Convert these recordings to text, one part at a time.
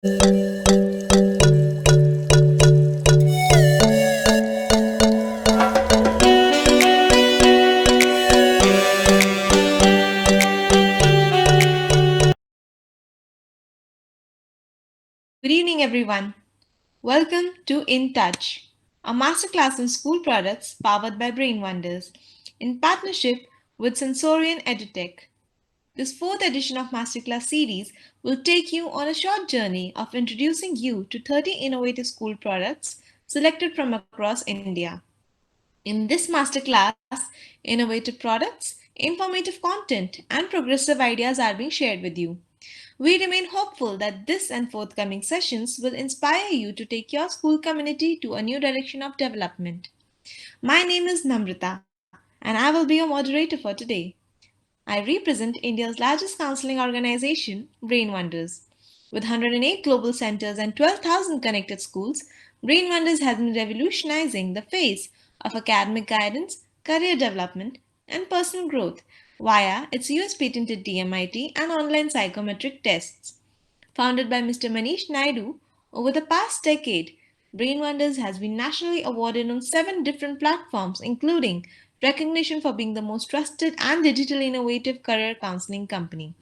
Good evening, everyone. Welcome to In Touch, a masterclass in school products powered by Brain Wonders in partnership with Sensorian EduTech. This fourth edition of Masterclass series will take you on a short journey of introducing you to 30 innovative school products selected from across India. In this masterclass, innovative products, informative content, and progressive ideas are being shared with you. We remain hopeful that this and forthcoming sessions will inspire you to take your school community to a new direction of development. My name is Namrita, and I will be your moderator for today. I represent India's largest counseling organization, Brain Wonders. With 108 global centers and 12,000 connected schools, Brain Wonders has been revolutionizing the face of academic guidance, career development, and personal growth via its US patented DMIT and online psychometric tests. Founded by Mr. Manish Naidu, over the past decade, Brain Wonders has been nationally awarded on 7 different platforms, including recognition for being the most trusted and digitally innovative career counseling company.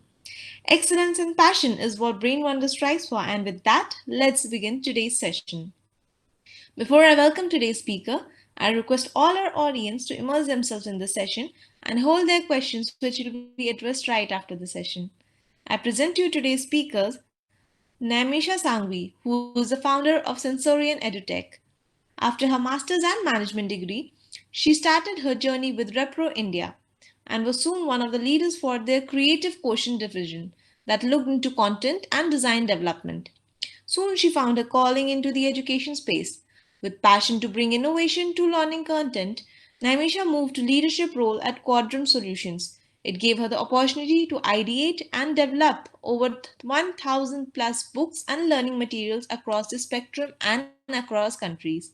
Excellence and passion is what Brain Wonders strives for, and with that, let's begin today's session. Before I welcome today's speaker, I request all our audience to immerse themselves in the session and hold their questions, which will be addressed right after the session. I present to you today's speakers, Naimisha Sangvi, who is the founder of Sensorian EduTech. After her master's and management degree, she started her journey with Repro India and was soon one of the leaders for their Creative Quotient division that looked into content and design development. Soon she found her calling into the education space. With passion to bring innovation to learning content, Naimisha moved to leadership role at Quadrant Solutions. It gave her the opportunity to ideate and develop over 1,000 plus books and learning materials across the spectrum and across countries.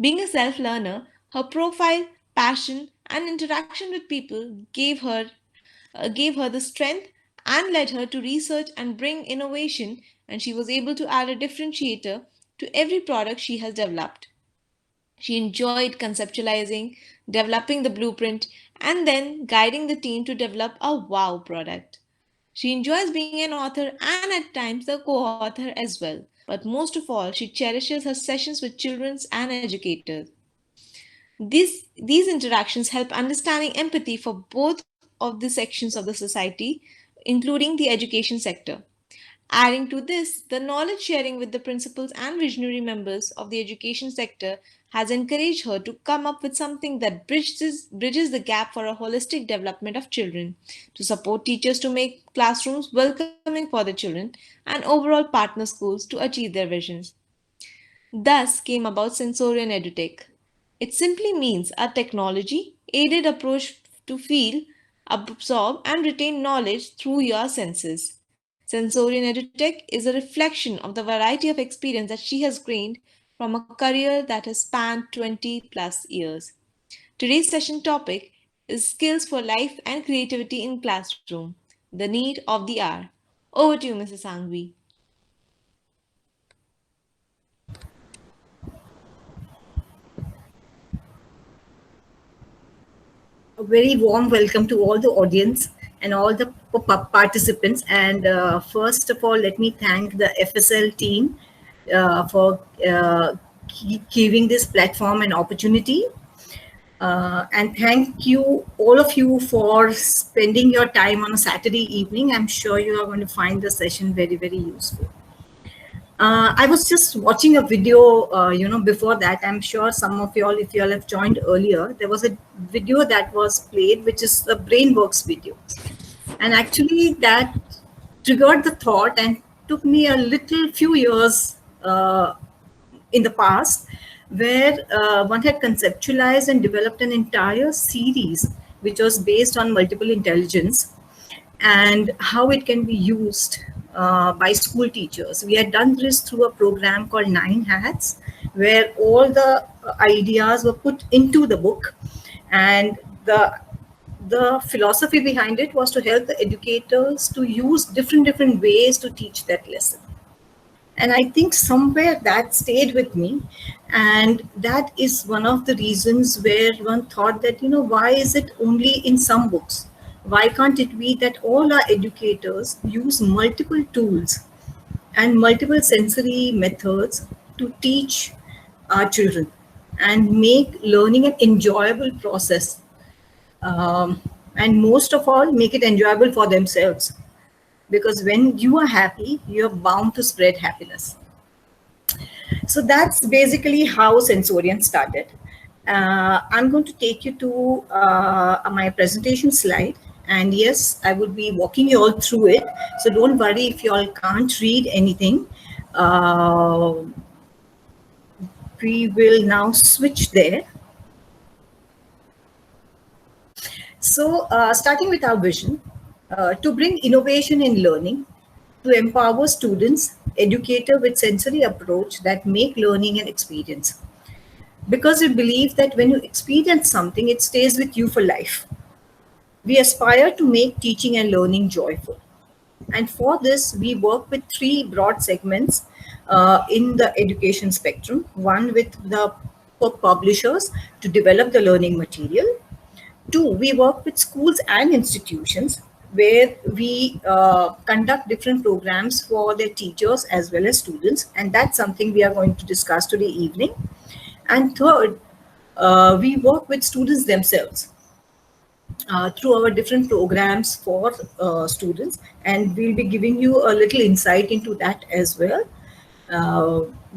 Being a self learner, her profile, passion, and interaction with people gave her the strength and led her to research and bring innovation, and she was able to add a differentiator to every product she has developed. She enjoyed conceptualizing, developing the blueprint, and then guiding the team to develop a wow product. She enjoys being an author and at times a co author as well. But most of all, she cherishes her sessions with children and educators. These interactions help understanding empathy for both of the sections of the society, including the education sector. Adding to this, the knowledge sharing with the principals and visionary members of the education sector has encouraged her to come up with something that bridges the gap for a holistic development of children, to support teachers to make classrooms welcoming for the children, and overall partner schools to achieve their visions. Thus came about Sensorian EduTech. It simply means a technology aided approach to feel, absorb, and retain knowledge through your senses. Sensorian EduTech is a reflection of the variety of experience that she has gained from a career that has spanned 20 plus years. Today's session topic is skills for life and creativity in classroom, the need of the hour. Over to you, Mrs. Sangvi. A very warm welcome to all the audience and all the participants. And first of all, let me thank the FSL team for giving this platform an opportunity. And thank you, all of you, for spending your time on a Saturday evening. I'm sure you are going to find the session very, very useful. I was just watching a video, before that. I'm sure some of y'all, if y'all have joined earlier, there was a video that was played, which is the BrainWorks video. And actually that triggered the thought and took me a little few years in the past, where one had conceptualized and developed an entire series which was based on multiple intelligence and how it can be used by school teachers. We had done this through a program called Nine Hats, where all the ideas were put into the book, and the philosophy behind it was to help the educators to use different ways to teach that lesson. And I think somewhere that stayed with me. And that is one of the reasons where one thought that, why is it only in some books? Why can't it be that all our educators use multiple tools and multiple sensory methods to teach our children and make learning an enjoyable process? And most of all, make it enjoyable for themselves. Because when you are happy, you're bound to spread happiness. So that's basically how Sensorian started. I'm going to take you to my presentation slide. And yes, I will be walking you all through it. So don't worry if you all can't read anything. Uh, we will now switch there. So starting with our vision, to bring innovation in learning, to empower students, educator with sensory approach that make learning an experience. Because we believe that when you experience something, it stays with you for life. We aspire to make teaching and learning joyful. And for this, we work with three broad segments in the education spectrum. One with the publishers to develop the learning material. Two, we work with schools and institutions where we conduct different programs for their teachers as well as students. And that's something we are going to discuss today evening. And third, we work with students themselves through our different programs for students. And we'll be giving you a little insight into that as well.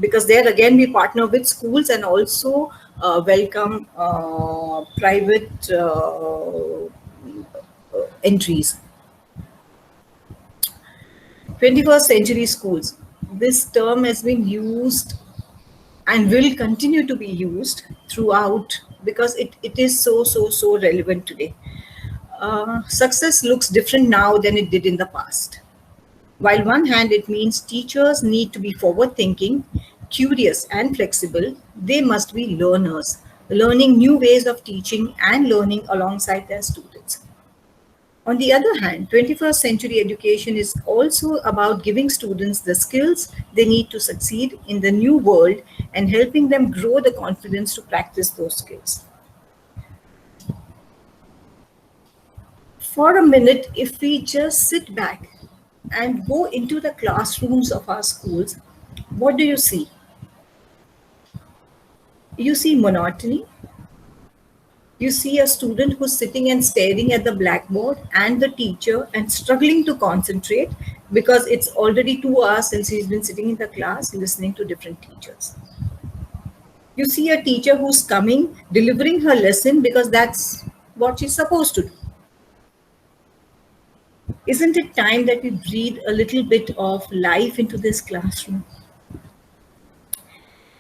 Because there again, we partner with schools and also welcome private entries. 21st century schools. This term has been used and will continue to be used throughout because it is so relevant today. Success looks different now than it did in the past. While one hand it means teachers need to be forward thinking, curious and flexible, they must be learners, learning new ways of teaching and learning alongside their students. On the other hand, 21st century education is also about giving students the skills they need to succeed in the new world and helping them grow the confidence to practice those skills. For a minute, if we just sit back and go into the classrooms of our schools, what do you see? You see monotony. You see a student who's sitting and staring at the blackboard and the teacher and struggling to concentrate because it's already 2 hours since he's been sitting in the class listening to different teachers. You see a teacher who's coming, delivering her lesson because that's what she's supposed to do. Isn't it time that we breathe a little bit of life into this classroom?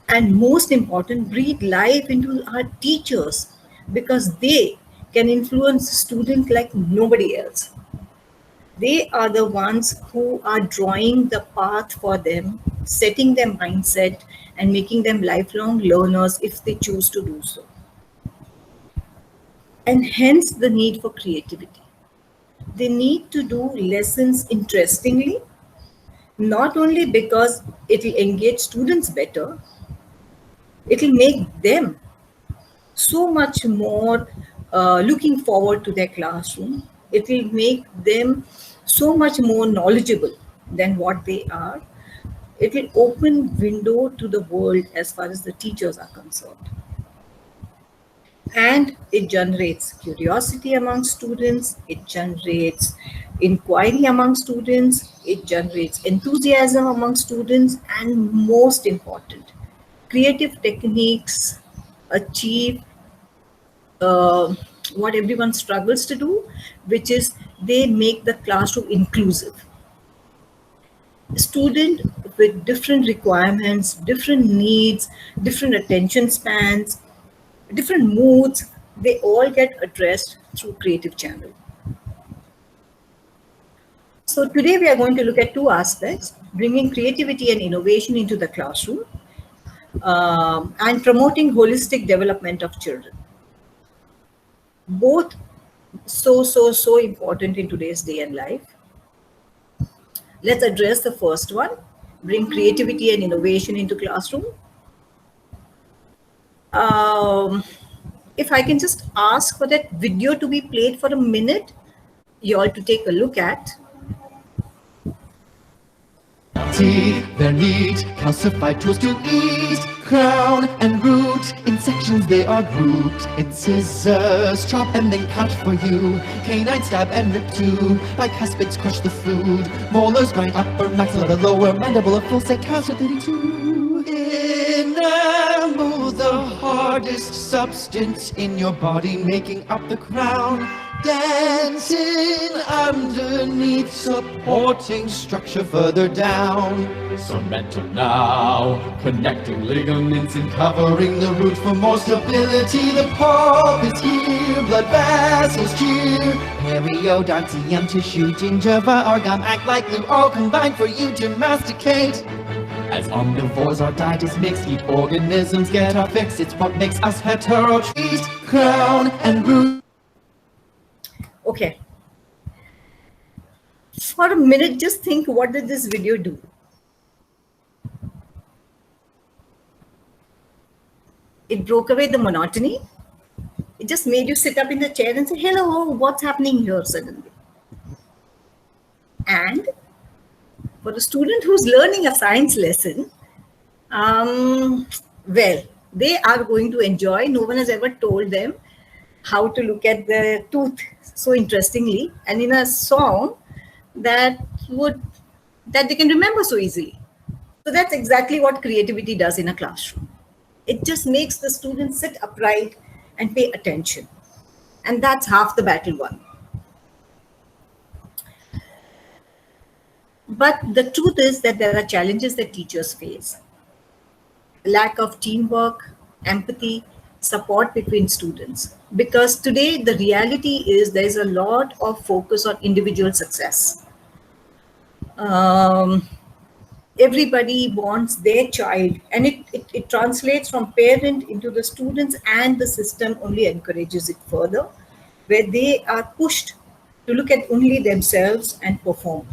And most important, breathe life into our teachers because they can influence students like nobody else. They are the ones who are drawing the path for them, setting their mindset and making them lifelong learners if they choose to do so. And hence the need for creativity. They need to do lessons interestingly, not only because it will engage students better, it will make them so much more looking forward to their classroom. It will make them so much more knowledgeable than what they are. It will open window to the world as far as the teachers are concerned. And it generates curiosity among students, it generates inquiry among students, it generates enthusiasm among students, and most important, creative techniques achieve what everyone struggles to do, which is they make the classroom inclusive. Student with different requirements, different needs, different attention spans, different moods, they all get addressed through creative channel. So today we are going to look at two aspects, bringing creativity and innovation into the classroom and promoting holistic development of children. Both so important in today's day and life. Let's address the first one, bring creativity and innovation into classroom. Um, if I can just ask for that video to be played for a minute, you all to take a look at. Teeth, they're neat, calcified tools to eat. Crown and root, in sections they are grouped. In scissors, chop and then cut for you. Canine stab and rip too. Bicuspids crush the food. Molars grind upper maxilla, the lower mandible, a full set cows with 32. Enamel, the hardest substance in your body, making up the crown. Dentin underneath, supporting structure further down. Cementum now, connecting ligaments and covering the root for more stability. The pulp is here, blood vessels cheer. Periodontium, tissue, gingiva, organ act like glue, all combined for you to masticate. As omnivores, our diet is mixed, eat organisms, get our fix. It's what makes us heterotrophs. Crown and root. Okay. For a minute, just think, what did this video do? It broke away the monotony. It just made you sit up in the chair and say, hello, what's happening here suddenly? And for a student who's learning a science lesson, well, they are going to enjoy. No one has ever told them how to look at the tooth so interestingly and in a song that they can remember so easily. So that's exactly what creativity does in a classroom. It just makes the students sit upright and pay attention. And that's half the battle won. But the truth is that there are challenges that teachers face. Lack of teamwork, empathy, support between students. Because today the reality is there is a lot of focus on individual success. Everybody wants their child, and it translates from parent into the students, and the system only encourages it further, where they are pushed to look at only themselves and perform.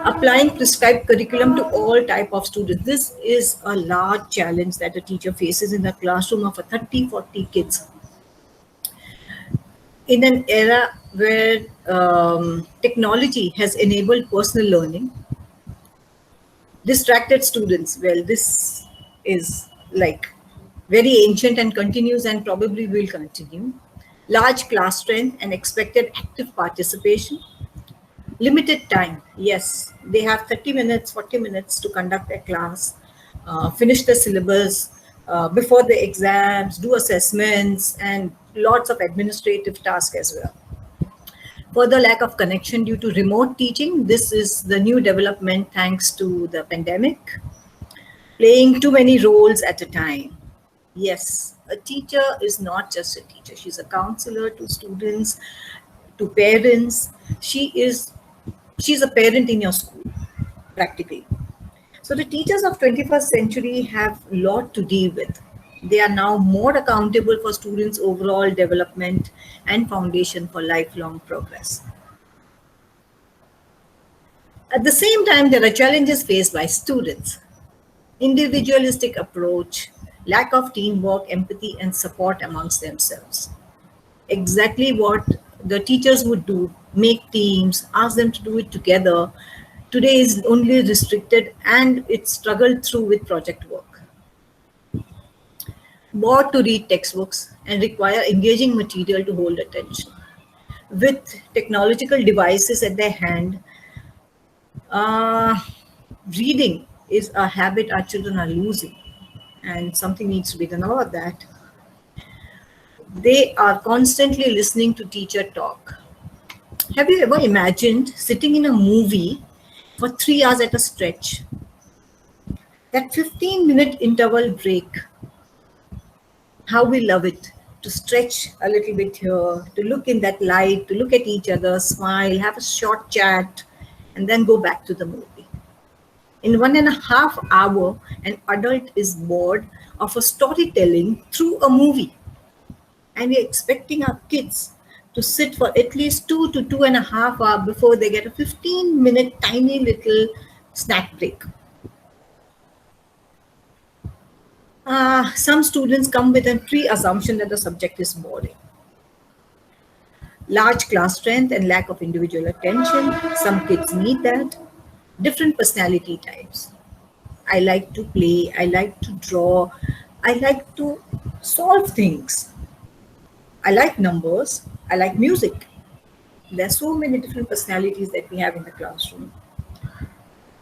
Applying prescribed curriculum to all type of students. This is a large challenge that a teacher faces in a classroom of 30, 40 kids. In an era where technology has enabled personal learning, distracted students, well, this is like very ancient and continues and probably will continue. Large class strength and expected active participation. Limited time, yes, they have 30 minutes, 40 minutes to conduct a class, finish the syllabus before the exams, do assessments, and lots of administrative tasks as well. Further lack of connection due to remote teaching. This is the new development thanks to the pandemic. Playing too many roles at a time. Yes, a teacher is not just a teacher. She's a counselor to students, to parents. She's a parent in your school, practically. So the teachers of 21st century have a lot to deal with. They are now more accountable for students' overall development and foundation for lifelong progress. At the same time, there are challenges faced by students. Individualistic approach, lack of teamwork, empathy, and support amongst themselves. Exactly what the teachers would do, make teams, ask them to do it together. Today is only restricted and it's struggled through with project work. Bored to read textbooks and require engaging material to hold attention. With technological devices at their hand, reading is a habit our children are losing, and something needs to be done about that. They are constantly listening to teacher talk. Have you ever imagined sitting in a movie for 3 hours at a stretch? That 15-minute interval break, how we love it, to stretch a little bit here, to look in that light, to look at each other, smile, have a short chat, and then go back to the movie. In 1.5 hours, an adult is bored of a storytelling through a movie. And we're expecting our kids to sit for at least 2 to 2.5 hours before they get a 15-minute tiny little snack break. Some students come with a pre-assumption that the subject is boring. Large class strength and lack of individual attention. Some kids need that. Different personality types. I like to play. I like to draw. I like to solve things. I like numbers. I like music. There are so many different personalities that we have in the classroom.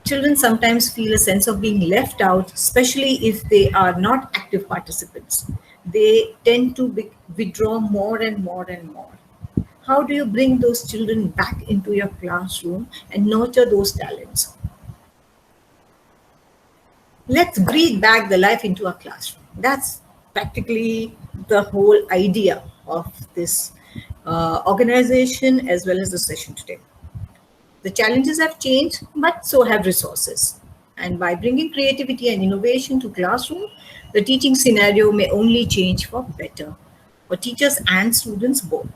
Children sometimes feel a sense of being left out, especially if they are not active participants. They tend to withdraw more and more and more. How do you bring those children back into your classroom and nurture those talents? Let's breathe back the life into our classroom. That's practically the whole idea of this organization as well as the session today. The challenges have changed, but so have resources. And by bringing creativity and innovation to classroom, the teaching scenario may only change for better for teachers and students both.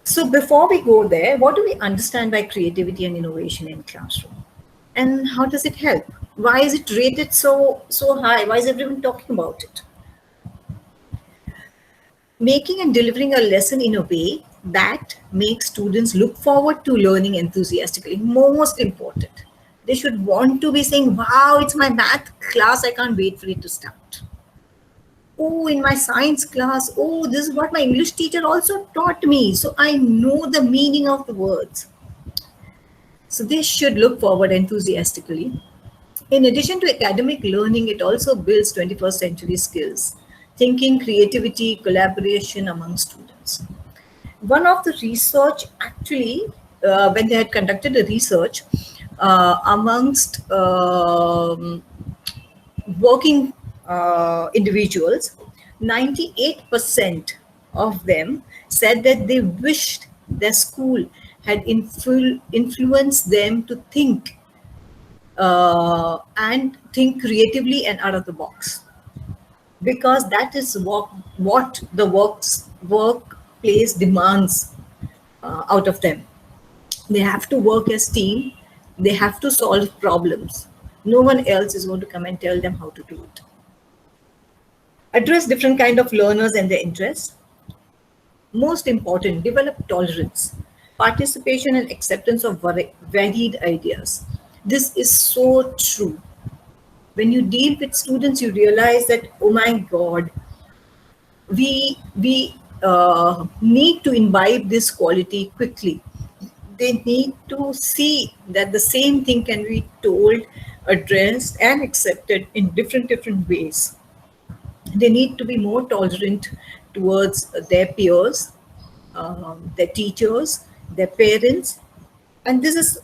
So before we go there, what do we understand by creativity and innovation in classroom? And how does it help? Why is it rated so high? Why is everyone talking about it? Making and delivering a lesson in a way that makes students look forward to learning enthusiastically. Most important. They should want to be saying, wow, it's my math class. I can't wait for it to start. Oh, in my science class, oh, this is what my English teacher also taught me. So I know the meaning of the words. So they should look forward enthusiastically. In addition to academic learning, it also builds 21st century skills, thinking, creativity, collaboration among students. One of the research actually, when they had conducted a research amongst working individuals, 98% of them said that they wished their school had influenced them to think and think creatively and out of the box, because that is what the workplace demands out of them. They have to work as team. They have to solve problems. No one else is going to come and tell them how to do it. Address different kind of learners and their interests. Most important, develop tolerance, participation and acceptance of varied ideas. This is so true. When you deal with students, you realize that, oh my God, we need to imbibe this quality quickly. They need to see that the same thing can be told, addressed, and accepted in different ways. They need to be more tolerant towards their peers, their teachers, their parents. And this is,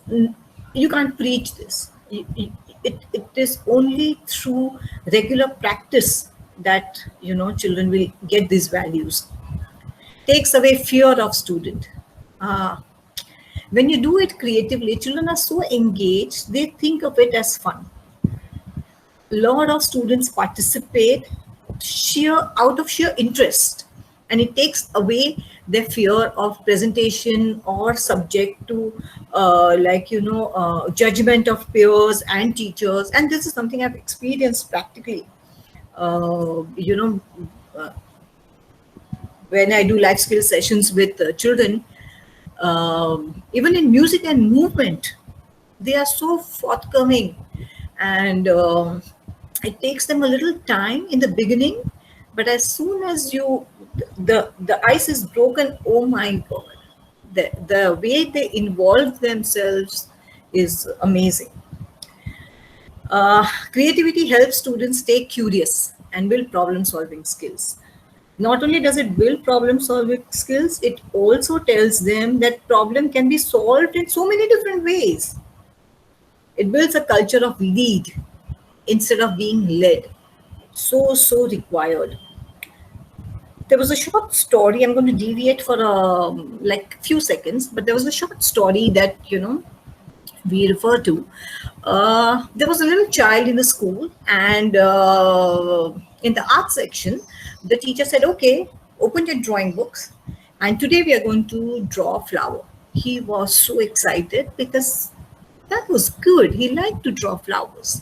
you can't preach this. It is only through regular practice that children will get these values. Takes away fear of student. When you do it creatively, children are so engaged, they think of it as fun. A lot of students participate out of sheer interest, and it takes away their fear of presentation or subject to judgment of peers and teachers. And this is something I've experienced practically. When I do life skill sessions with children, even in music and movement, they are so forthcoming, and it takes them a little time in the beginning, but as soon as the ice is broken, oh my God, the way they involve themselves is amazing. Creativity helps students stay curious and build problem-solving skills. Not only does it build problem-solving skills, it also tells them that problem can be solved in so many different ways. It builds a culture of lead instead of being led. So required. There was a short story. I'm going to deviate for a few seconds, but there was a short story that we refer to. There was a little child in the school, and in the art section, the teacher said, okay, open your drawing books, and today we are going to draw a flower. he was so excited because that was good. He liked to draw flowers.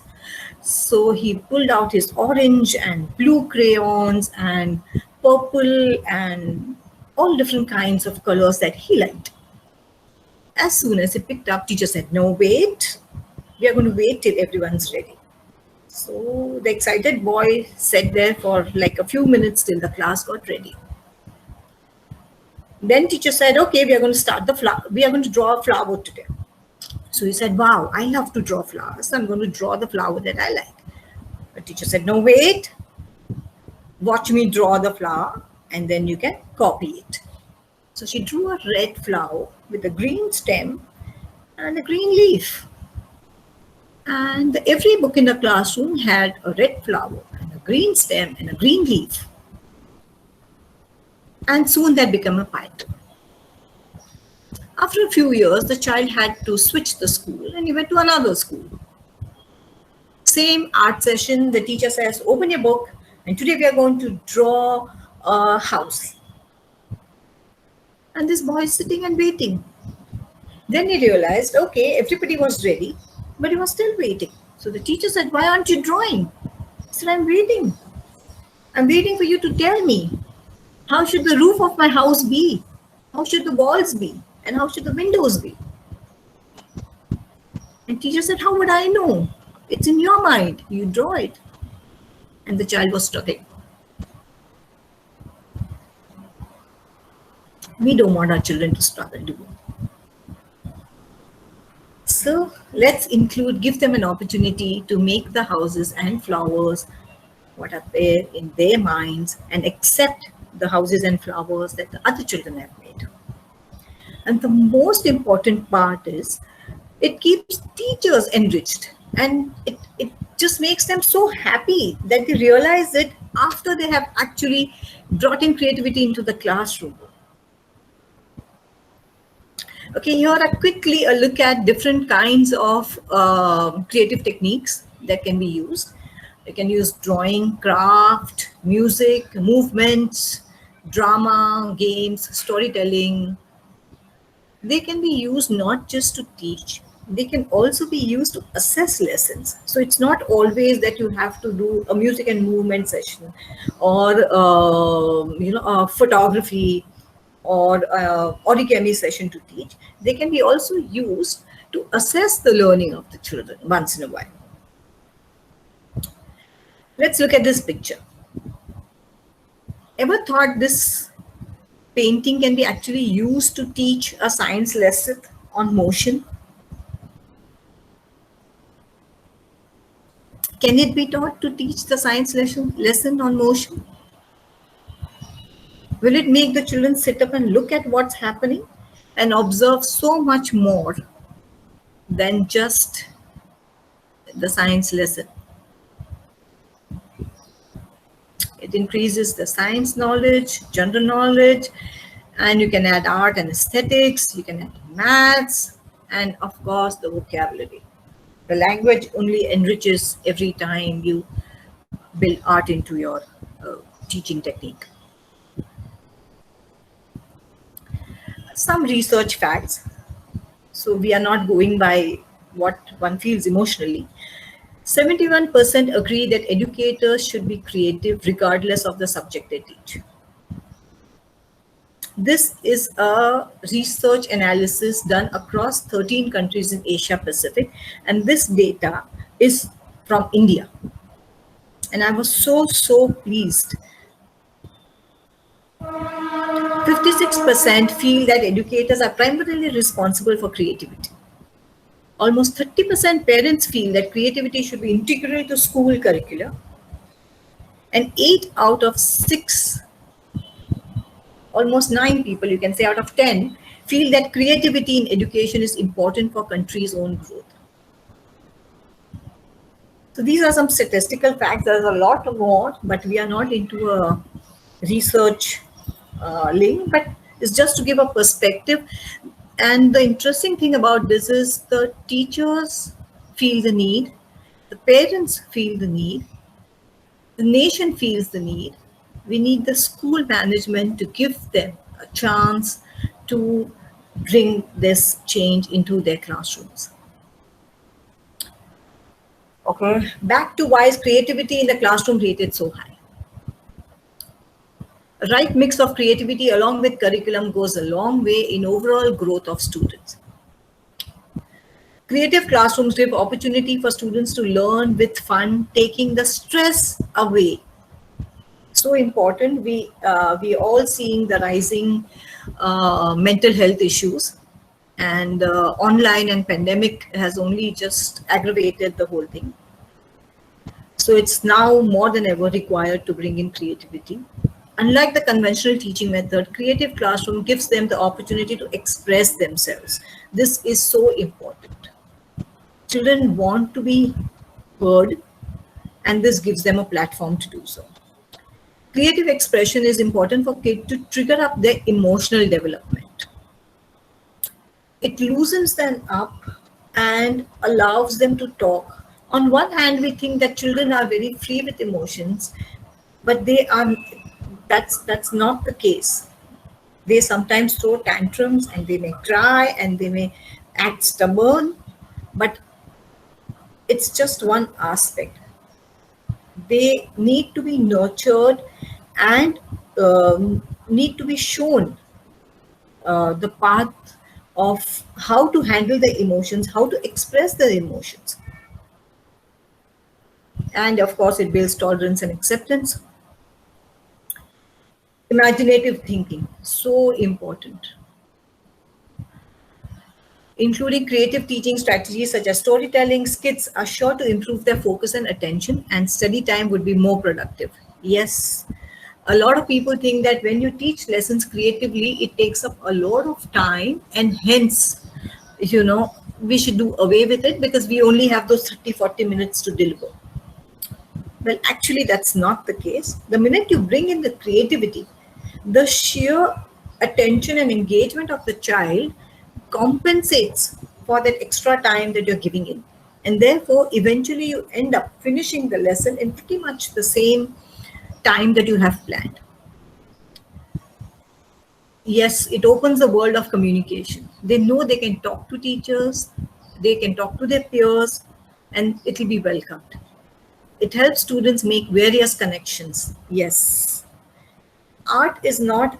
So he pulled out his orange and blue crayons and purple and all different kinds of colors that he liked. As soon as he picked up, teacher said, "No, wait. We are going to wait till everyone's ready." So the excited boy sat there for like a few minutes till the class got ready. Then teacher said, "Okay, we are going to start the flower. We are going to draw a flower today." So he said, "Wow, I love to draw flowers. So I'm going to draw the flower that I like." The teacher said, "No, wait. Watch me draw the flower and then you can copy it." So she drew a red flower with a green stem and a green leaf. And every book in the classroom had a red flower and a green stem and a green leaf. And soon that became a pattern. After a few years, the child had to switch the school and he went to another school. Same art session, the teacher says, "Open your book and today we are going to draw a house." And this boy is sitting and waiting. Then he realized, okay, everybody was ready, but he was still waiting. So the teacher said, "Why aren't you drawing?" He said, "I'm waiting. I'm waiting for you to tell me, how should the roof of my house be? How should the walls be? And how should the windows be?" And teacher said, "How would I know? It's in your mind. You draw it." And the child was struggling. We don't want our children to struggle, do we? So let's give them an opportunity to make the houses and flowers what are there in their minds and accept the houses and flowers that the other children have made. And the most important part is it keeps teachers enriched, and it just makes them so happy that they realize it after they have actually brought in creativity into the classroom. Okay, here are quickly a look at different kinds of creative techniques that can be used. You can use drawing, craft, music, movements, drama, games, storytelling. They can be used not just to teach, they can also be used to assess lessons. So it's not always that you have to do a music and movement session or a photography or origami session to teach. They can be also used to assess the learning of the children once in a while. Let's look at this picture. Ever thought this painting can be actually used to teach a science lesson on motion? Can it be taught to teach the science lesson on motion? Will it make the children sit up and look at what's happening and observe so much more than just the science lesson? It increases the science knowledge, general knowledge, and you can add art and aesthetics, you can add maths, and of course the vocabulary. The language only enriches every time you build art into your teaching technique. Some research facts. So we are not going by what one feels emotionally. 71% agree that educators should be creative regardless of the subject they teach. This is a research analysis done across 13 countries in Asia Pacific, and this data is from India. And I was so pleased. 56% feel that educators are primarily responsible for creativity. Almost 30% parents feel that creativity should be integral to school curricula. And 8 out of 6, almost 9 people, you can say out of 10, feel that creativity in education is important for country's own growth. So these are some statistical facts. There's a lot more, but we are not into a research link, but it's just to give a perspective. And the interesting thing about this is the teachers feel the need, the parents feel the need, the nation feels the need. We need the school management to give them a chance to bring this change into their classrooms. Okay, back to why is creativity in the classroom rated so high? A right mix of creativity along with curriculum goes a long way in overall growth of students. Creative classrooms give opportunity for students to learn with fun, taking the stress away. So important. We all seeing the rising mental health issues, and online and pandemic has only just aggravated the whole thing. So it's now more than ever required to bring in creativity. Unlike the conventional teaching method, creative classroom gives them the opportunity to express themselves. This is so important. Children want to be heard, and this gives them a platform to do so. Creative expression is important for kids to trigger up their emotional development. It loosens them up and allows them to talk. On one hand, we think that children are very free with emotions, but that's not the case. They sometimes throw tantrums and they may cry and they may act stubborn, but it's just one aspect. They need to be nurtured and need to be shown the path of how to handle their emotions, how to express their emotions. And of course, it builds tolerance and acceptance. Imaginative thinking, so important. Including creative teaching strategies such as storytelling, skits are sure to improve their focus and attention, and study time would be more productive. Yes, a lot of people think that when you teach lessons creatively, it takes up a lot of time, and hence, we should do away with it because we only have those 30-40 minutes to deliver. Well, actually, that's not the case. The minute you bring in the creativity, the sheer attention and engagement of the child compensates for that extra time that you're giving in. And therefore, eventually you end up finishing the lesson in pretty much the same time that you have planned. Yes, it opens the world of communication. They know they can talk to teachers, they can talk to their peers, and it will be welcomed. It helps students make various connections. Yes. Art is not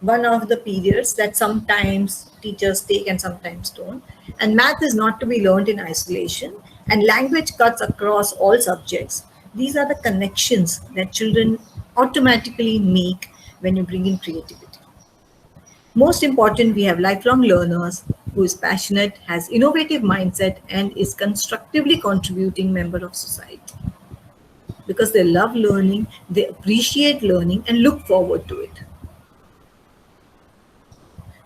one of the periods that sometimes teachers take and sometimes don't. And math is not to be learned in isolation. And language cuts across all subjects. These are the connections that children automatically make when you bring in creativity. Most important, we have lifelong learners who is passionate, has innovative mindset, and is constructively contributing member of society. Because they love learning, they appreciate learning and look forward to it.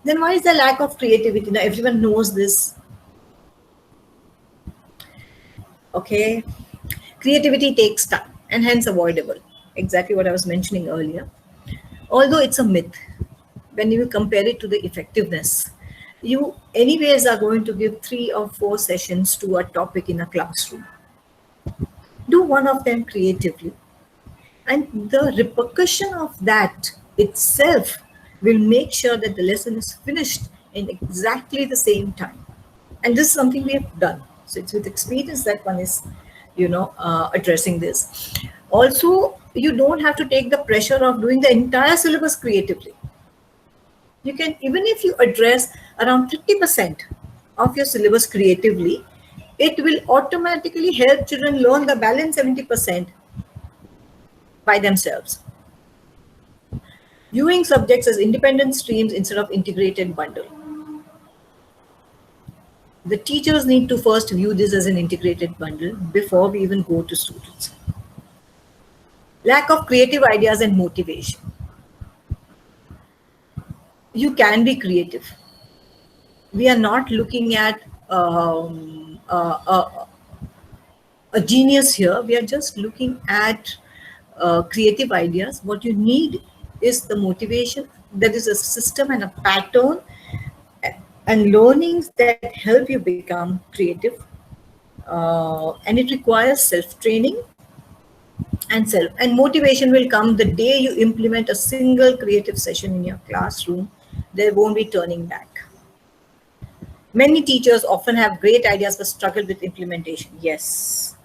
Then why is the lack of creativity? Now everyone knows this. Okay. Creativity takes time and hence avoidable. Exactly what I was mentioning earlier. Although it's a myth, when you compare it to the effectiveness, you anyways are going to give 3 or 4 sessions to a topic in a classroom. Do one of them creatively. And the repercussion of that itself will make sure that the lesson is finished in exactly the same time. And this is something we have done. So it's with experience that one is, addressing this. Also, you don't have to take the pressure of doing the entire syllabus creatively. You can, even if you address around 50% of your syllabus creatively, it will automatically help children learn the balance 70% by themselves. Viewing subjects as independent streams instead of integrated bundle. The teachers need to first view this as an integrated bundle before we even go to students. Lack of creative ideas and motivation. You can be creative. We are not looking at a genius here. We are just looking at creative ideas. What you need is the motivation. There is a system and a pattern and learnings that help you become creative. And it requires self-training and motivation will come the day you implement a single creative session in your classroom there won't be turning back. Many teachers often have great ideas but struggle with implementation. Yes.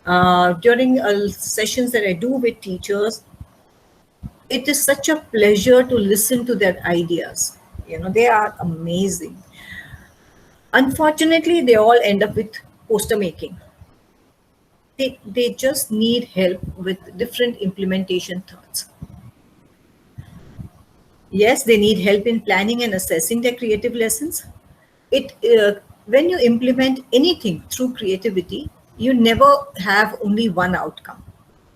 During sessions that I do with teachers, it is such a pleasure to listen to their ideas. They are amazing. Unfortunately, they all end up with poster making. They just need help with different implementation thoughts. Yes, they need help in planning and assessing their creative lessons. When you implement anything through creativity, you never have only one outcome.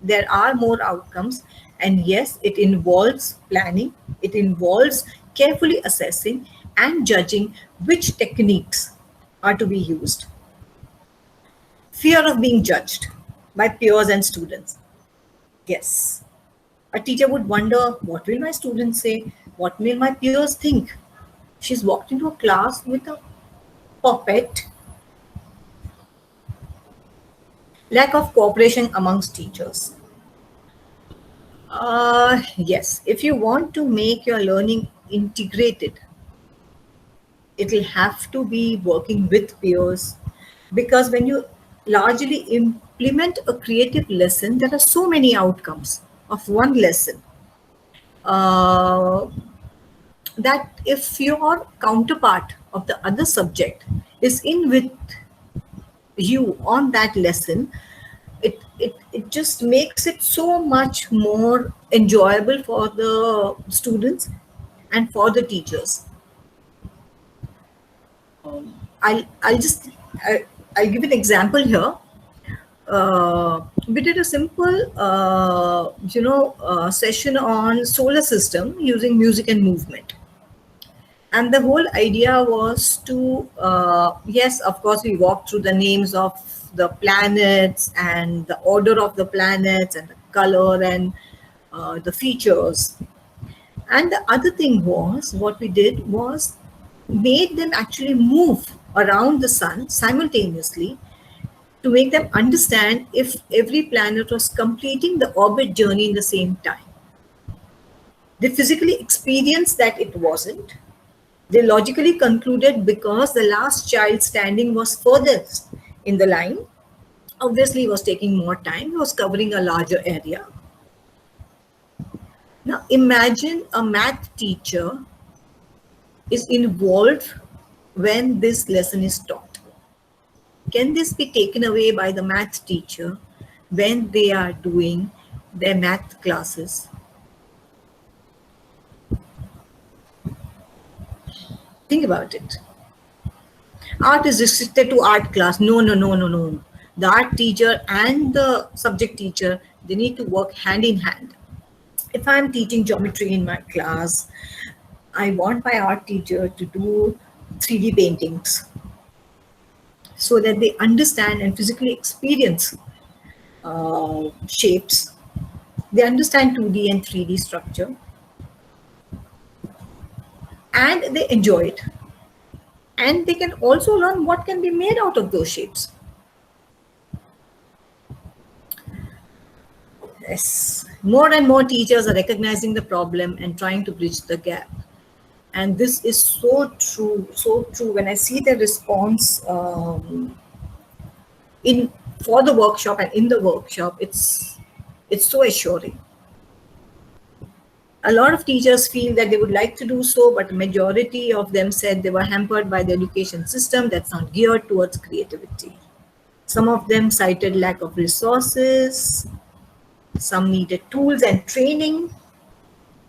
There are more outcomes, and yes, it involves planning. It involves carefully assessing and judging which techniques are to be used. Fear of being judged by peers and students. Yes. A teacher would wonder, what will my students say? What will my peers think? She's walked into a class with a puppet. Lack of cooperation amongst teachers. Yes, if you want to make your learning integrated, it will have to be working with peers, because when you largely implement a creative lesson, there are so many outcomes of one lesson. That if your counterpart of the other subject is in with you on that lesson, it just makes it so much more enjoyable for the students and for the teachers. I'll give an example here. We did a simple session on solar system using music and movement. And the whole idea was to, yes, of course, we walked through the names of the planets and the order of the planets and the color and the features. And the other thing was, what we did was made them actually move around the sun simultaneously to make them understand if every planet was completing the orbit journey in the same time. They physically experienced that it wasn't. They logically concluded because the last child standing was furthest in the line, obviously he was taking more time, he was covering a larger area. Now imagine a math teacher is involved when this lesson is taught. Can this be taken away by the math teacher when they are doing their math classes? Think about it. Art is restricted to art class. No. The art teacher and the subject teacher, they need to work hand in hand. If I'm teaching geometry in my class, I want my art teacher to do 3D paintings so that they understand and physically experience shapes. They understand 2D and 3D structure, and they enjoy it. And they can also learn what can be made out of those shapes. Yes, more and more teachers are recognizing the problem and trying to bridge the gap. And this is so true, so true. When I see the response for the workshop and in the workshop, it's so assuring. A lot of teachers feel that they would like to do so, but the majority of them said they were hampered by the education system that's not geared towards creativity. Some of them cited lack of resources. Some needed tools and training,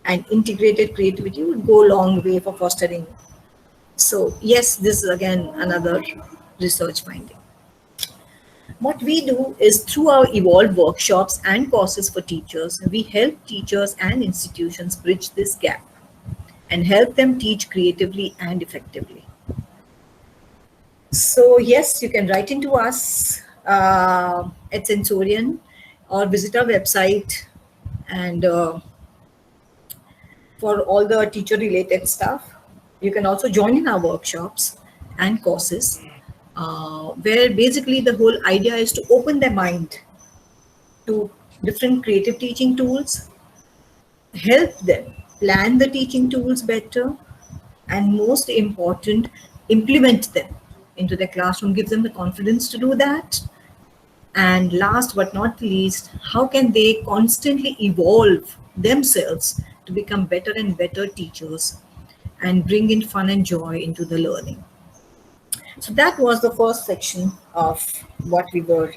and integrated creativity would go a long way for fostering. So yes, this is again another research finding. What we do is, through our Evolve workshops and courses for teachers, we help teachers and institutions bridge this gap and help them teach creatively and effectively. So yes, you can write into us at Sensorian or visit our website, and for all the teacher related stuff. You can also join in our workshops and courses, where basically the whole idea is to open their mind to different creative teaching tools, help them plan the teaching tools better, and most important, implement them into the classroom, give them the confidence to do that. And last but not least, how can they constantly evolve themselves to become better and better teachers and bring in fun and joy into the learning. So that was the first section of what we were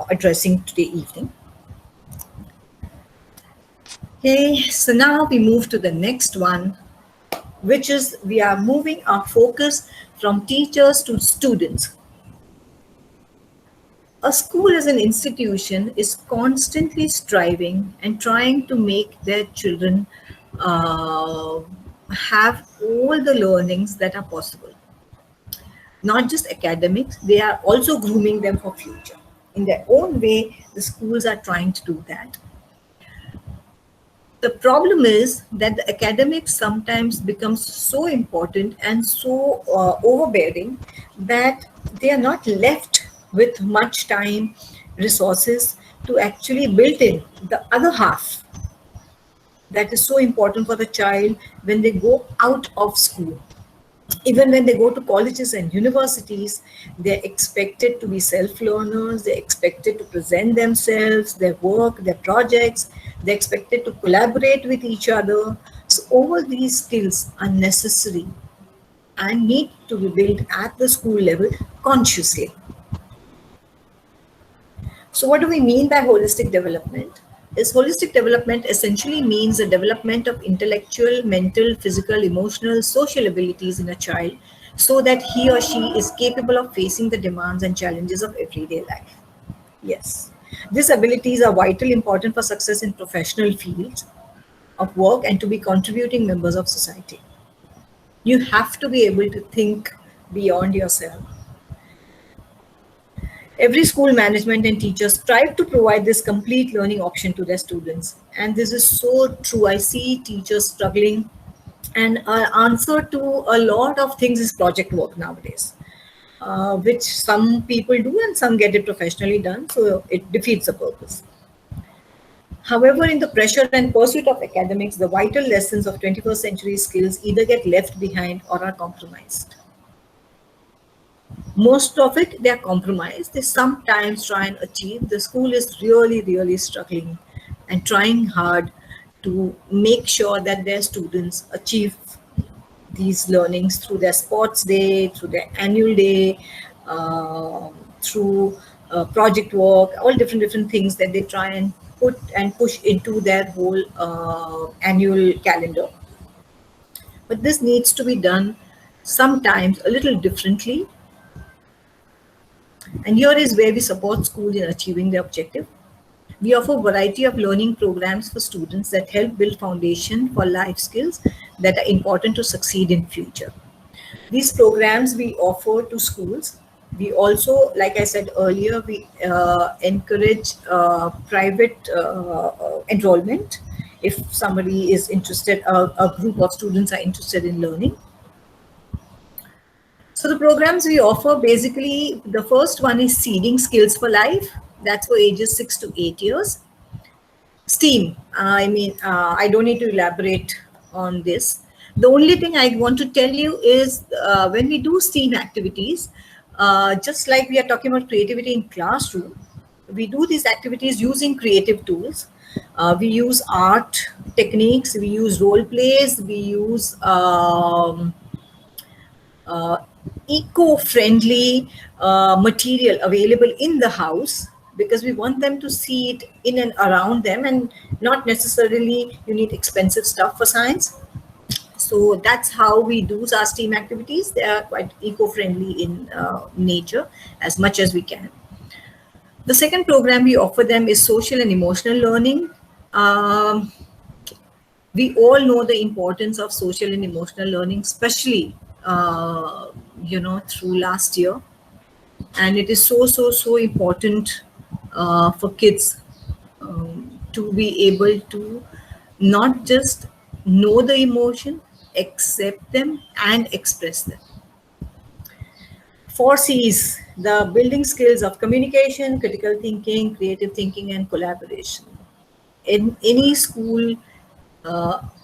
addressing today evening. Okay, so now we move to the next one, which is we are moving our focus from teachers to students. A school as an institution is constantly striving and trying to make their children have all the learnings that are possible. Not just academics, they are also grooming them for future. In their own way, the schools are trying to do that. The problem is that the academics sometimes becomes so important and so overbearing that they are not left with much time, resources to actually build in the other half that is so important for the child when they go out of school. Even when they go to colleges and universities, they're expected to be self-learners, they're expected to present themselves, their work, their projects, they're expected to collaborate with each other. So all these skills are necessary and need to be built at the school level consciously. So what do we mean by holistic development? Holistic development essentially means the development of intellectual, mental, physical, emotional, social abilities in a child so that he or she is capable of facing the demands and challenges of everyday life. Yes, these abilities are vitally important for success in professional fields of work and to be contributing members of society. You have to be able to think beyond yourself. Every school management and teachers strive to provide this complete learning option to their students. And this is so true. I see teachers struggling, and our answer to a lot of things is project work nowadays, which some people do and some get it professionally done. So it defeats the purpose. However, in the pressure and pursuit of academics, the vital lessons of 21st century skills either get left behind or are compromised. Most of it, they are compromised. They sometimes try and achieve. The school is really, really struggling and trying hard to make sure that their students achieve these learnings through their sports day, through their annual day, through project work, all different things that they try and put and push into their whole annual calendar. But this needs to be done sometimes a little differently. And here is where we support schools in achieving their objective. We offer a variety of learning programs for students that help build foundation for life skills that are important to succeed in future. These programs we offer to schools. We also, like I said earlier, we encourage private enrollment if somebody is interested, a group of students are interested in learning. So the programs we offer, basically, the first one is Seeding Skills for Life. That's for ages 6 to 8 years. STEAM, I don't need to elaborate on this. The only thing I want to tell you is when we do STEAM activities, just like we are talking about creativity in classroom, we do these activities using creative tools. We use art techniques, we use role plays, we use eco-friendly material available in the house, because we want them to see it in and around them, and not necessarily you need expensive stuff for science. So that's how we do our STEAM activities. They are quite eco-friendly in nature as much as we can. The second program we offer them is social and emotional learning. We all know the importance of social and emotional learning, especially through last year, and it is so important for kids to be able to not just know the emotion, accept them and express them. 4 C's, the building skills of communication, critical thinking, creative thinking, and collaboration. In any school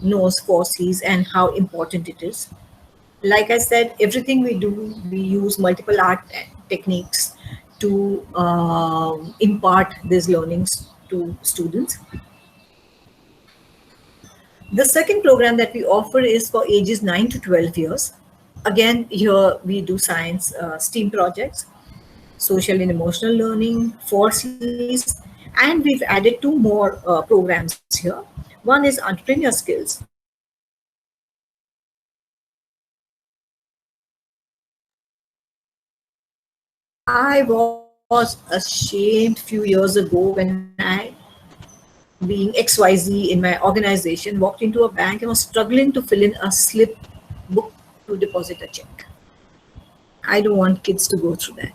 knows 4 C's and how important it is. Like I said, everything we do, we use multiple art techniques to impart these learnings to students. The second program that we offer is for ages 9 to 12 years. Again, here we do science STEAM projects, social and emotional learning, for series, and we've added two more programs here. One is entrepreneur skills. I was ashamed few years ago when I, being XYZ in my organization, walked into a bank and was struggling to fill in a slip book to deposit a check. I don't want kids to go through that.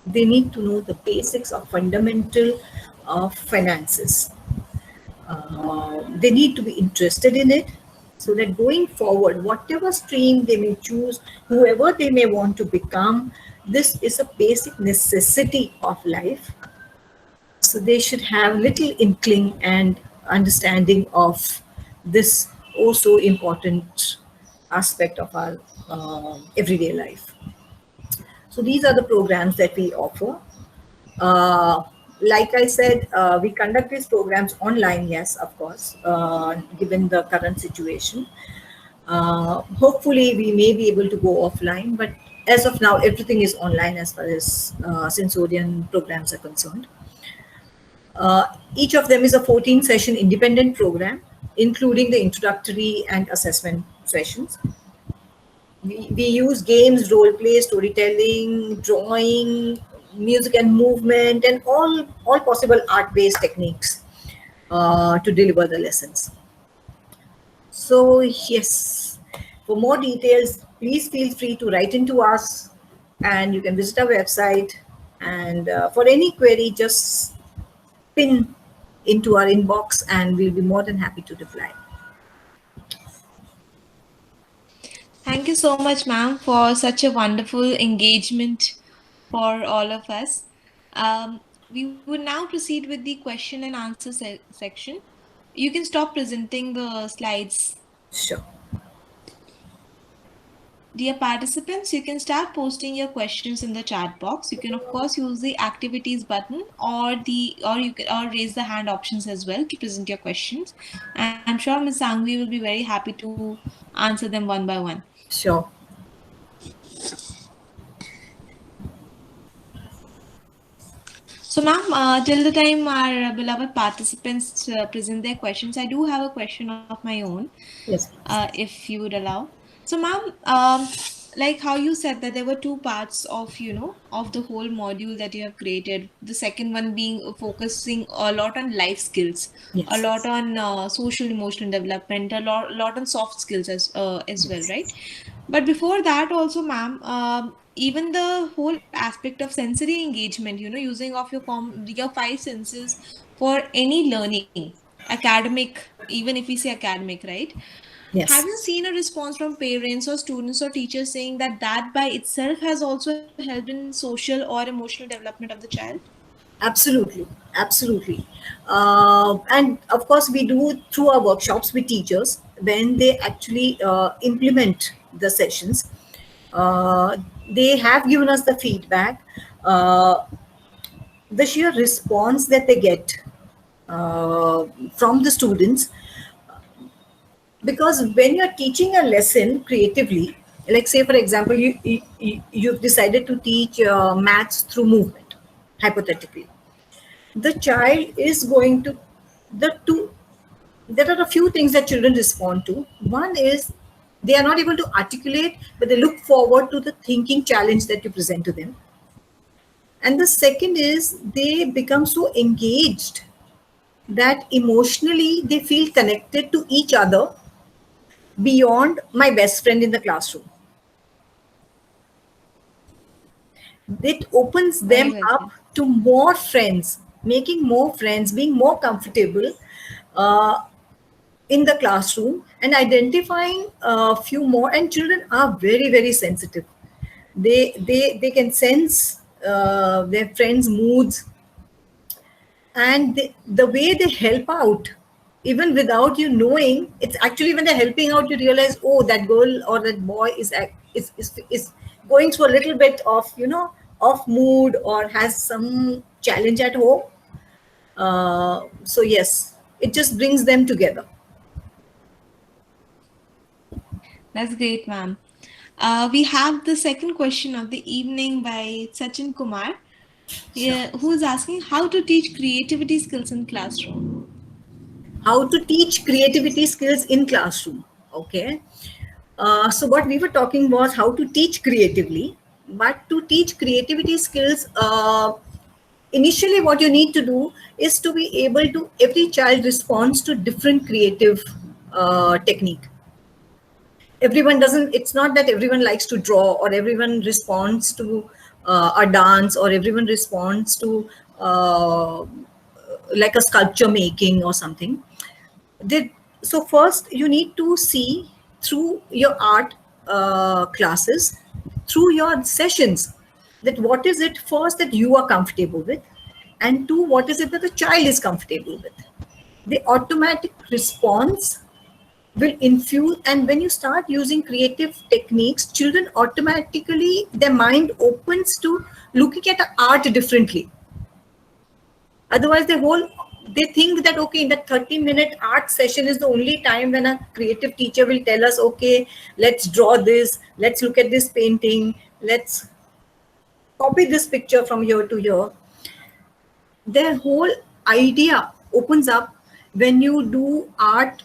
They need to know the basics of fundamental of finances. They need to be interested in it so that going forward, whatever stream they may choose, whoever they may want to become, this is a basic necessity of life. So they should have little inkling and understanding of this also important aspect of our everyday life. So these are the programs that we offer. Uh, like I said, we conduct these programs online, yes, of course, given the current situation. Hopefully, we may be able to go offline, but as of now, everything is online as far as Sensorian programs are concerned. Each of them is a 14 session independent program, including the introductory and assessment sessions. We use games, role play, storytelling, drawing, music and movement, and all possible art-based techniques to deliver the lessons. So yes, for more details, please feel free to write into us, and you can visit our website. And for any query, just pin into our inbox, and we'll be more than happy to reply. Thank you so much, ma'am, for such a wonderful engagement for all of us. We would now proceed with the question and answer section. You can stop presenting the slides. Sure. Dear participants, you can start posting your questions in the chat box. You can of course use the activities button or raise the hand options as well to present your questions. And I'm sure Ms. Sangvi will be very happy to answer them one by one. Sure. So ma'am, till the time our beloved participants present their questions, I do have a question of my own. Yes. If you would allow. So ma'am, like how you said that there were two parts of, of the whole module that you have created. The second one being focusing a lot on life skills, Yes. a lot on social emotional development, a lot on soft skills as well, right? But before that also, ma'am, even the whole aspect of sensory engagement, using of your five senses for any learning, academic, even if we say academic, right? Yes. Have you seen a response from parents or students or teachers saying that that by itself has also helped in social or emotional development of the child? Absolutely, absolutely. And of course, we do through our workshops with teachers when they actually implement the sessions. They have given us the feedback, uh, the sheer response that they get from the students. Because when you're teaching a lesson creatively, like say for example, you've decided to teach maths through movement, hypothetically, the child is going to the two there are a few things that children respond to. One is they are not able to articulate, but they look forward to the thinking challenge that you present to them. And the second is they become so engaged that emotionally they feel connected to each other beyond my best friend in the classroom. It opens Very them well up said. to more friends, making more friends, being more comfortable uh, in the classroom, and identifying a few more. And children are very, very sensitive. They can sense their friends' moods, and the way they help out. even without you knowing, it's actually when they're helping out, you realize, oh, that girl or that boy is going through a little bit of, off mood or has some challenge at home. So yes, it just brings them together. That's great, ma'am. We have the second question of the evening by Sachin Kumar, who's asking how to teach creativity skills in classroom. How to teach creativity skills in classroom. Okay. So what we were talking was how to teach creatively, but to teach creativity skills, initially what you need to do is to be able to, every child responds to different creative technique. Everyone doesn't, it's not that everyone likes to draw or everyone responds to a dance or everyone responds to like a sculpture making or something. So first you need to see through your art classes, through your sessions, that what is it first that you are comfortable with, and two, what is it that the child is comfortable with. The automatic response will infuse, and when you start using creative techniques, children automatically, their mind opens to looking at art differently. Otherwise they think that, okay, in that 30-minute art session is the only time when a creative teacher will tell us, okay, let's draw this, let's look at this painting, let's copy this picture from here to here. Their whole idea opens up when you do art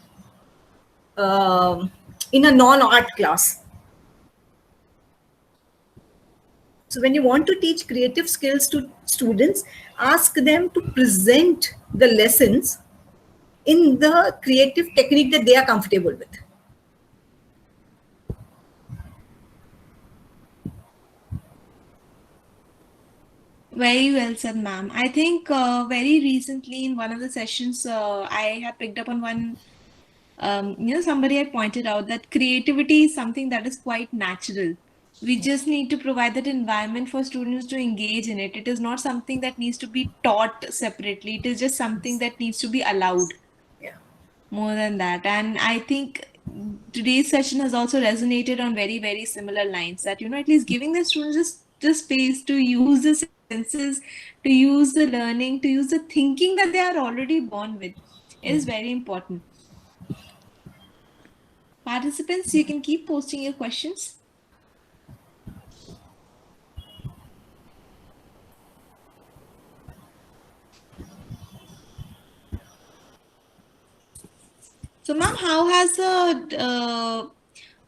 in a non-art class. So when you want to teach creative skills to students, ask them to present the lessons in the creative technique that they are comfortable with. Very well said, ma'am. I think very recently in one of the sessions, I had picked up on one, somebody had pointed out that creativity is something that is quite natural. We just need to provide that environment for students to engage in it. It is not something that needs to be taught separately. It is just something that needs to be allowed. Yeah. More than that. And I think today's session has also resonated on very, very similar lines that, at least giving the students just space to use the senses, to use the learning, to use the thinking that they are already born with is very important. Participants, you can keep posting your questions. So, ma'am, how has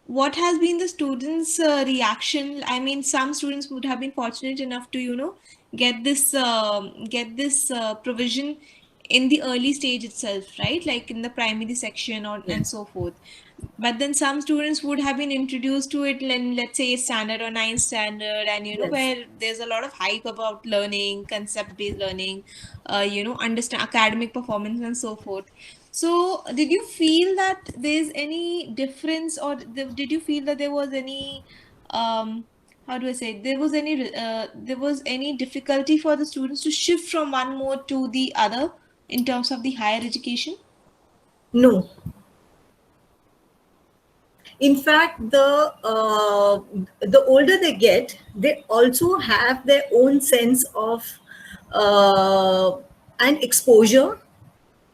what has been the students' reaction? I mean, some students would have been fortunate enough to, get this provision in the early stage itself, right? Like in the primary section and so forth. But then some students would have been introduced to it in, let's say, 8th standard or 9th standard, and Yes. where there's a lot of hype about learning, concept-based learning, understand academic performance and so forth. So, did you feel that there's any difference, or did you feel that there was any, how do I say, there was any difficulty for the students to shift from one mode to the other in terms of the higher education? No. In fact, the older they get, they also have their own sense of and exposure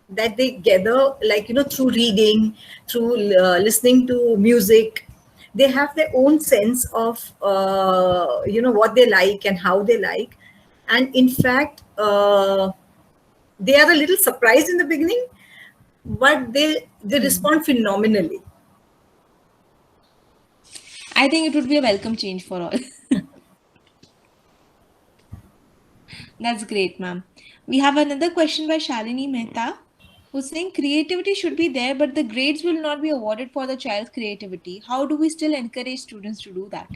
that they gather, like, through reading, through listening to music. They have their own sense of what they like and how they like. And in fact, they are a little surprised in the beginning, but they respond phenomenally. I think it would be a welcome change for all. That's great, ma'am. We have another question by Shalini Mehta, who's saying creativity should be there, but the grades will not be awarded for the child's creativity. How do we still encourage students to do that?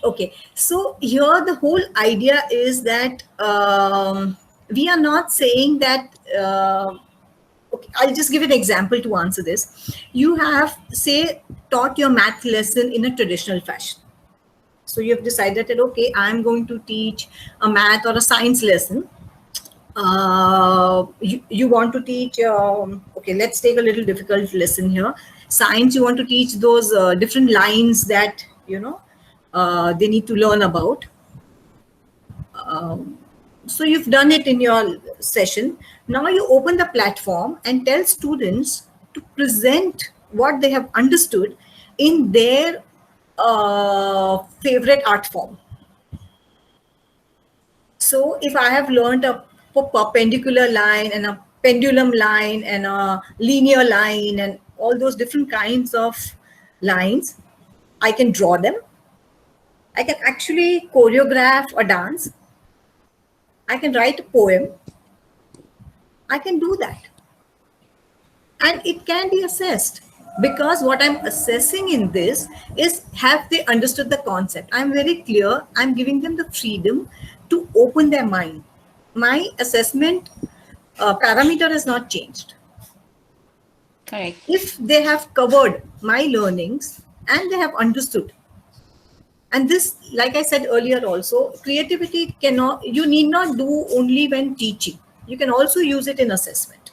Okay, so here the whole idea is that we are not saying that. Okay, I'll just give an example to answer this. You have, say, taught your math lesson in a traditional fashion. So you have decided that, okay, I'm going to teach a math or a science lesson You want to teach, okay, let's take a little difficult lesson here. Science, you want to teach those different lines that, they need to learn about. So you've done it in your session. Now you open the platform and tell students to present what they have understood in their favorite art form. So if I have learned a perpendicular line and a pendulum line and a linear line and all those different kinds of lines, I can draw them. I can actually choreograph a dance. I can write a poem. I can do that. And it can be assessed, because what I'm assessing in this is, have they understood the concept? I'm very clear. I'm giving them the freedom to open their mind. My assessment parameter has not changed. Correct. If they have covered my learnings and they have understood, and this, like I said earlier also, creativity cannot, you need not do only when teaching. You can also use it in assessment.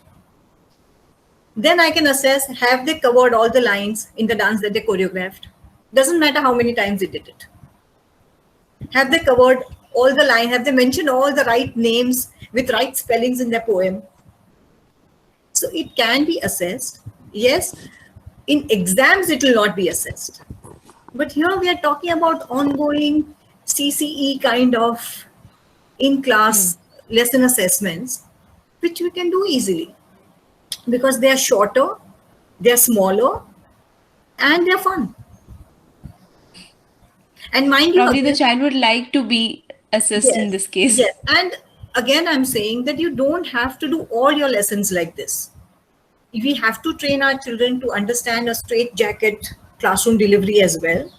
Then I can assess, have they covered all the lines in the dance that they choreographed? Doesn't matter how many times they did it. Have they covered all the line? Have they mentioned all the right names with right spellings in their poem? So it can be assessed. Yes, in exams it will not be assessed. But here we are talking about ongoing CCE kind of in-class lesson assessments, which we can do easily, because they are shorter, they are smaller, and they're fun. And mind you, Probably the again, child would like to be assessed in this case. yes. And again, I'm saying that you don't have to do all your lessons like this. We have to train our children to understand a straight-jacket classroom delivery as well.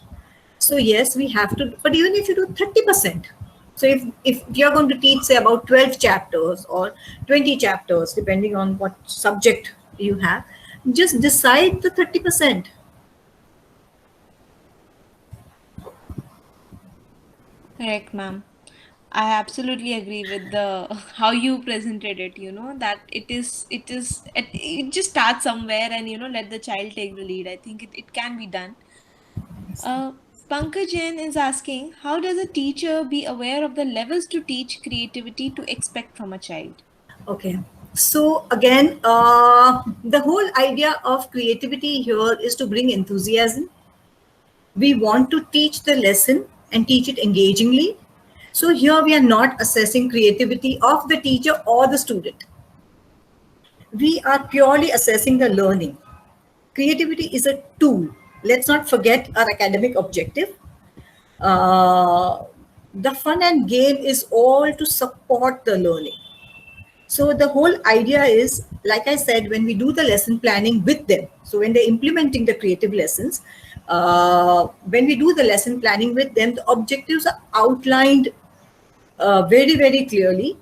So yes, we have to, but even if you do 30%, so if you're going to teach, say, about 12 chapters or 20 chapters, depending on what subject you have, just decide the 30%. Correct, ma'am. I absolutely agree with the how you presented it, that it just starts somewhere and let the child take the lead. I think it can be done. Uh, Pankaj Jain is asking, how does a teacher be aware of the levels to teach creativity to expect from a child? Okay. So again, the whole idea of creativity here is to bring enthusiasm. We want to teach the lesson and teach it engagingly. So here we are not assessing creativity of the teacher or the student. We are purely assessing the learning. Creativity is a tool. Let's not forget our academic objective. The fun and game is all to support the learning. So the whole idea is, like I said, when we do the lesson planning with them, so when they're implementing the creative lessons, when we do the lesson planning with them, the objectives are outlined very, very clearly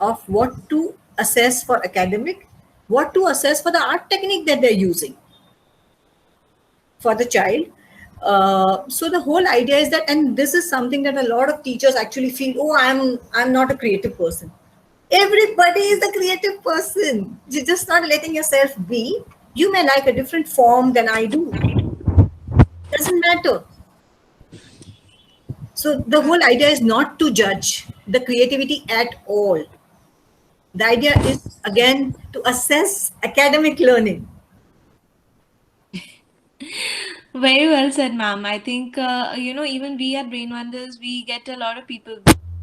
of what to assess for academic, what to assess for the art technique that they're using for the child. So the whole idea is that, and this is something that a lot of teachers actually feel, oh, I'm not a creative person. Everybody is a creative person. You're just not letting yourself be. You may like a different form than I do. Doesn't matter. So the whole idea is not to judge the creativity at all. The idea is, again, to assess academic learning. Very well said, ma'am. I think even we at Brain Wonders, we get a lot of people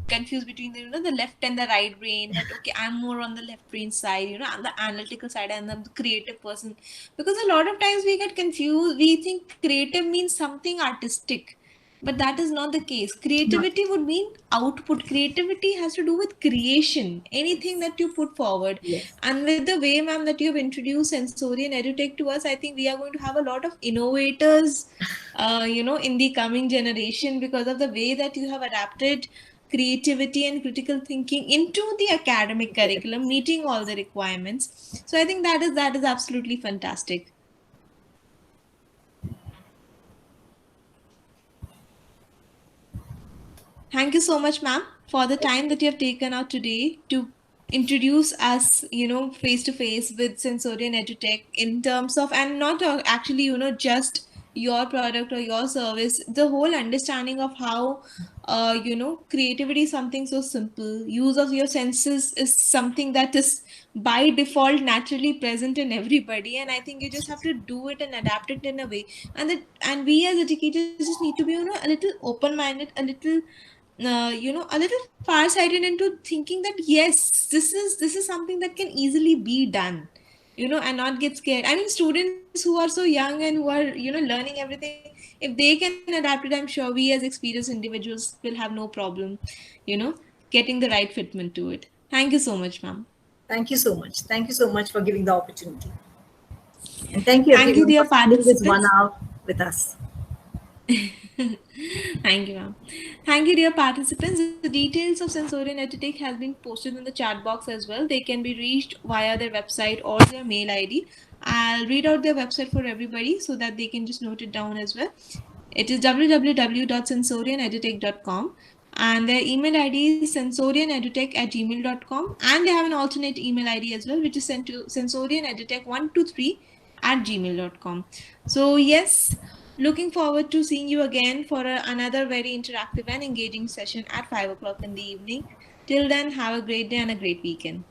confused between the left and the right brain. That okay, I'm more on the left brain side. I'm the analytical side, and I'm the creative person. Because a lot of times we get confused. We think creative means something artistic, but that is not the case. Creativity would mean output. Creativity has to do with creation, anything that you put forward. Yes. And with the way, ma'am, that you've introduced Sensory and EduTech to us, I think we are going to have a lot of innovators, in the coming generation, because of the way that you have adapted creativity and critical thinking into the academic curriculum, meeting all the requirements. So I think that is absolutely fantastic. Thank you so much, ma'am, for the time that you have taken out today to introduce us, face to face with Sensorian EduTech in terms of, and not actually, just your product or your service, the whole understanding of how, creativity is something so simple. Use of your senses is something that is by default naturally present in everybody, and I think you just have to do it and adapt it in a way. And we as educators just need to be, a little open-minded, a little far-sighted into thinking that yes, this is something that can easily be done, and not get scared. I mean, students who are so young and who are, learning everything, if they can adapt it, I'm sure we as experienced individuals will have no problem, you know getting the right fitment to it. Thank you so much, ma'am. Thank you so much. Thank you so much for giving the opportunity. And thank you Thank you, everyone dear for spending this participants. 1 hour with us. Thank you, ma'am. Thank you, dear participants. The details of Sensorian EduTech has been posted in the chat box as well. They can be reached via their website or their mail ID. I'll read out their website for everybody so that they can just note it down as well. It is www.sensorianedutech.com, and their email ID is sensorianedutech@gmail.com, and they have an alternate email ID as well, which is sent to sensorianedutech123@gmail.com. So yes, looking forward to seeing you again for another very interactive and engaging session at 5 o'clock in the evening. Till then, have a great day and a great weekend.